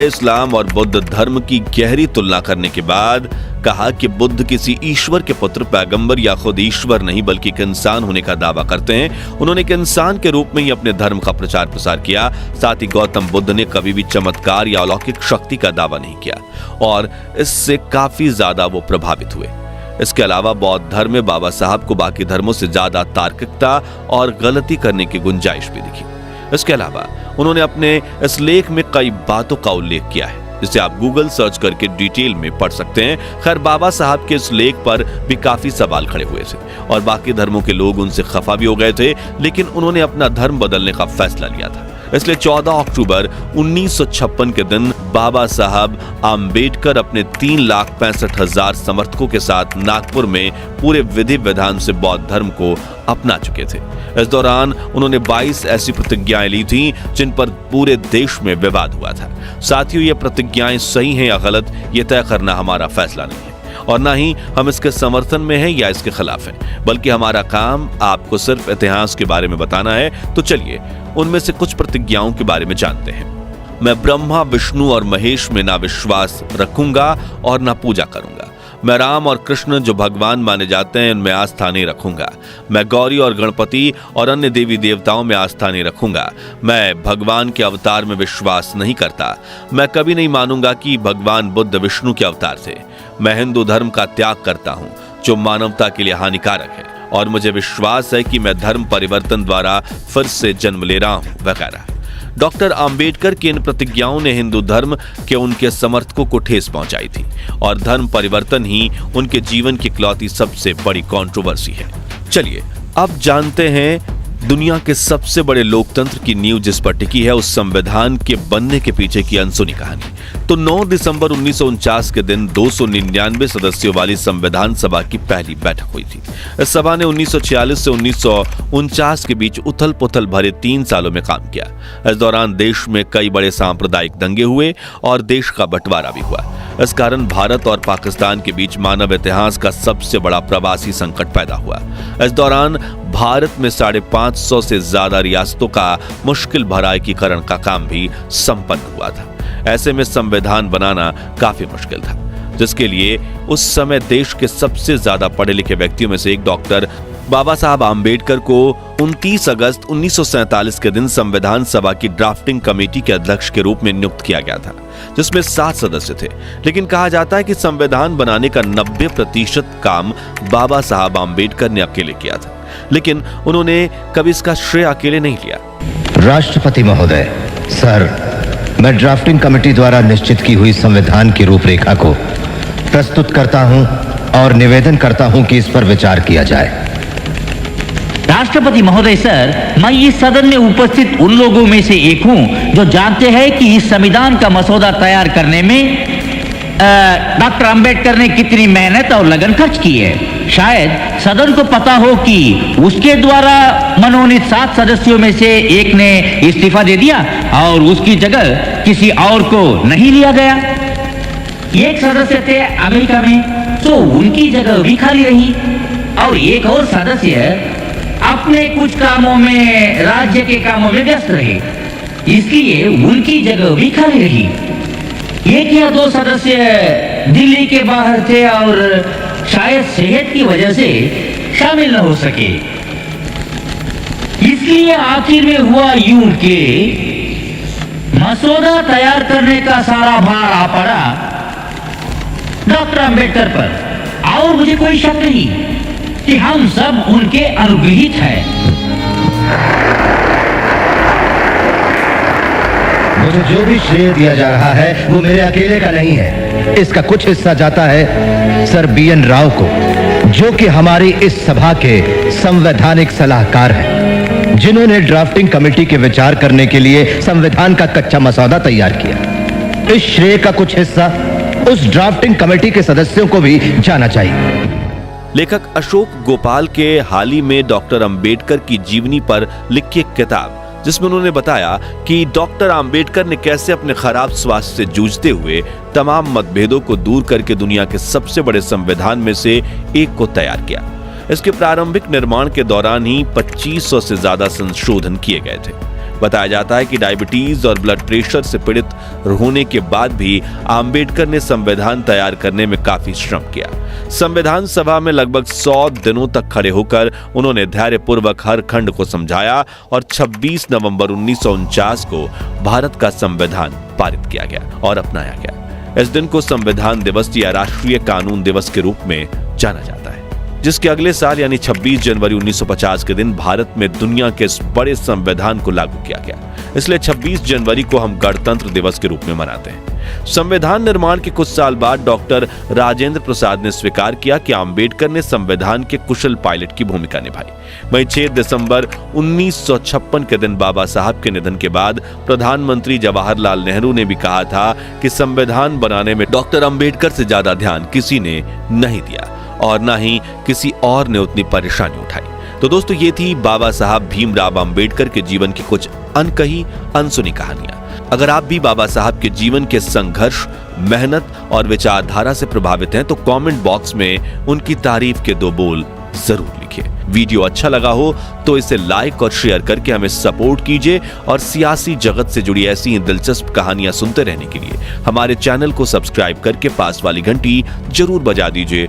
इस्लाम और बुद्ध धर्म की गहरी तुलना करने के बाद कहा कि बुद्ध किसी ईश्वर के पुत्र, पैगंबर या खुद ईश्वर नहीं बल्कि एक इंसान होने का दावा करते हैं। उन्होंने एक इंसान के रूप में ही अपने धर्म का प्रचार प्रसार किया। साथ ही गौतम बुद्ध ने कभी भी चमत्कार या अलौकिक शक्ति का दावा नहीं किया और इससे काफी ज्यादा वो प्रभावित हुए। इसके अलावा बौद्ध धर्म में बाबा साहब को बाकी धर्मों से ज्यादा तार्किकता और गलती करने की गुंजाइश भी दिखी। इसके अलावा उन्होंने अपने इस लेख में कई बातों का उल्लेख किया है, जिसे आप गूगल सर्च करके डिटेल में पढ़ सकते हैं। खैर, बाबा साहब के इस लेख पर भी काफी सवाल खड़े हुए थे और बाकी धर्मों के लोग उनसे खफा भी हो गए थे, लेकिन उन्होंने अपना धर्म बदलने का फैसला लिया था। इसलिए 14 अक्टूबर 1956 के दिन बाबा साहब आम्बेडकर अपने 3,65,000 समर्थकों के साथ नागपुर में पूरे विधि विधान से बौद्ध धर्म को अपना चुके थे। इस दौरान उन्होंने 22 ऐसी प्रतिज्ञाएं ली थीं जिन पर पूरे देश में विवाद हुआ था। साथियों, ये प्रतिज्ञाएं सही हैं या गलत, ये तय करना हमारा फैसला नहीं है और ना ही हम इसके समर्थन में हैं या इसके खिलाफ हैं, बल्कि हमारा काम आपको सिर्फ इतिहास के बारे में बताना है। तो चलिए उनमें से कुछ प्रतिज्ञाओं के बारे में जानते हैं। मैं ब्रह्मा, विष्णु और महेश में ना विश्वास रखूंगा और ना पूजा करूंगा। मैं राम और कृष्ण जो भगवान माने जाते हैं उनमें आस्था नहीं रखूंगा। मैं गौरी और गणपति और अन्य देवी देवताओं में आस्था नहीं रखूंगा। मैं भगवान के अवतार में विश्वास नहीं करता। मैं कभी नहीं मानूंगा कि भगवान बुद्ध विष्णु के अवतार थे। मैं हिंदू धर्म का त्याग करता हूं जो मानवता के लिए हानिकारक है और मुझे विश्वास है कि मैं धर्म परिवर्तन द्वारा फिर से जन्म ले रहा हूं, वगैरह। डॉक्टर आम्बेडकर की इन प्रतिज्ञाओं ने हिंदू धर्म के उनके समर्थकों को ठेस पहुंचाई थी और धर्म परिवर्तन ही उनके जीवन की इकलौती सबसे बड़ी कंट्रोवर्सी है। चलिए अब जानते हैं दुनिया के सबसे बड़े लोकतंत्र की नींव जिस पर टिकी है, उस संविधान के बनने के पीछे की अनसुनी कहानी। तो 9 दिसंबर 1949 के दिन 299 सदस्यों वाली संविधान सभा की पहली बैठक हुई थी। इस सभा ने 1946 से 1949 के बीच उथल पुथल भरे 3 सालों में काम किया। इस दौरान देश में कई बड़े सांप्रदायिक दंगे हुए और देश का बंटवारा भी हुआ। इस कारण भारत और पाकिस्तान के बीच मानव इतिहास का सबसे बड़ा प्रवासी संकट पैदा हुआ। इस दौरान भारत में 550 से ज्यादा रियासतों का मुश्किल भरा एकीकरण का काम भी संपन्न हुआ था। ऐसे में संविधान बनाना काफी मुश्किल था, जिसके लिए उस समय देश के सबसे ज्यादा पढ़े लिखे व्यक्तियों में से एक डॉक्टर बाबा साहब आम्बेडकर को 29 अगस्त 1947 के दिन संविधान सभा की ड्राफ्टिंग कमेटी के अध्यक्ष के रूप में नियुक्त किया गया था, जिसमें 7 सदस्य थे। लेकिन कहा जाता है कि संविधान बनाने का 90% काम बाबा साहब आम्बेडकर ने अकेले किया था, लेकिन उन्होंने कभी इसका श्रेय अकेले नहीं लिया। राष्ट्रपति महोदय, सर, मैं ड्राफ्टिंग कमेटी द्वारा निश्चित की हुई संविधान की रूपरेखा को प्रस्तुत करता हूं और निवेदन करता हूं कि इस पर विचार किया जाए। राष्ट्रपति महोदय सर, मैं इस सदन में उपस्थित उन लोगों में से एक हूं जो जानते हैं कि इस संविधान का मसौदा तैयार करने में डॉक्टर अंबेडकर ने कितनी मेहनत और लगन खर्च की है। शायद सदन को पता हो कि उसके द्वारा मनोनीत 7 सदस्यों में से एक ने इस्तीफा दे दिया और उसकी जगह किसी और को नहीं लिया गया। एक सदस्य थे अमेरिका में, तो उनकी जगह भी खाली रही और एक और सदस्य अपने कुछ कामों में, राज्य के कामों में व्यस्त रहे, इसलिए उनकी जगह भी खाली रही। 1 या 2 सदस्य दिल्ली के बाहर थे और शायद सेहत की वजह से शामिल न हो सके। इसलिए आखिर में हुआ यूं कि मसौदा तैयार करने का सारा भार आ पड़ा डॉक्टर अंबेडकर पर और मुझे कोई शक नहीं कि हम सब उनके अनुग्रहित हैं। मुझे जो भी श्रेय दिया जा रहा है वो मेरे अकेले का नहीं है। इसका कुछ हिस्सा जाता है सर BN राव को, जो कि हमारी इस सभा के संवैधानिक सलाहकार हैं, जिन्होंने ड्राफ्टिंग कमेटी के विचार करने के लिए संविधान का कच्चा मसौदा तैयार किया। इस श्रेय का कुछ हिस्सा उस ड्राफ्टिंग कमेटी के सदस्यों को भी जाना चाहिए। लेखक अशोक गोपाल के हाल ही में डॉक्टर अंबेडकर की जीवनी पर लिखी एक किताब, जिसमें उन्होंने बताया कि डॉक्टर अंबेडकर ने कैसे अपने खराब स्वास्थ्य से जूझते हुए तमाम मतभेदों को दूर करके दुनिया के सबसे बड़े संविधान में से एक को तैयार किया। इसके प्रारंभिक निर्माण के दौरान ही 2500 से ज्यादा संशोधन किए गए थे। बताया जाता है कि डायबिटीज और ब्लड प्रेशर से पीड़ित होने के बाद भी आम्बेडकर ने संविधान तैयार करने में काफी श्रम किया। संविधान सभा में लगभग 100 दिनों तक खड़े होकर उन्होंने धैर्यपूर्वक हर खंड को समझाया और 26 नवंबर 1949 को भारत का संविधान पारित किया गया और अपनाया गया। इस दिन को संविधान दिवस या राष्ट्रीय कानून दिवस के रूप में जाना जाता है, जिसके अगले साल यानी 26 जनवरी 1950 के दिन भारत में दुनिया के इस बड़े संविधान को लागू किया गया। इसलिए 26 जनवरी को हम गणतंत्र दिवस के रूप में मनाते हैं। संविधान निर्माण के कुछ साल बाद डॉक्टर राजेंद्र प्रसाद ने स्वीकार किया कि अंबेडकर ने संविधान के कुशल पायलट की भूमिका निभाई। वहीं 6 दिसंबर 1956 के दिन बाबा साहब के निधन के बाद प्रधानमंत्री जवाहरलाल नेहरू ने भी कहा था कि संविधान बनाने में डॉक्टर अंबेडकर से ज्यादा ध्यान किसी ने नहीं दिया और न ही किसी और ने उतनी परेशानी उठाई। तो दोस्तों, ये थी बाबा साहब भीमराव अंबेडकर के जीवन की कुछ अनकही अनसुनी कहानियां। अगर आप भी बाबा साहब के जीवन के संघर्ष, मेहनत और विचारधारा से प्रभावित हैं तो कमेंट बॉक्स में उनकी तारीफ के 2 बोल जरूर लिखिए। वीडियो अच्छा लगा हो तो इसे लाइक और शेयर करके हमें सपोर्ट कीजिए और सियासी जगत से जुड़ी ऐसी दिलचस्प कहानियां सुनते रहने के लिए हमारे चैनल को सब्सक्राइब करके पास वाली घंटी जरूर बजा दीजिए।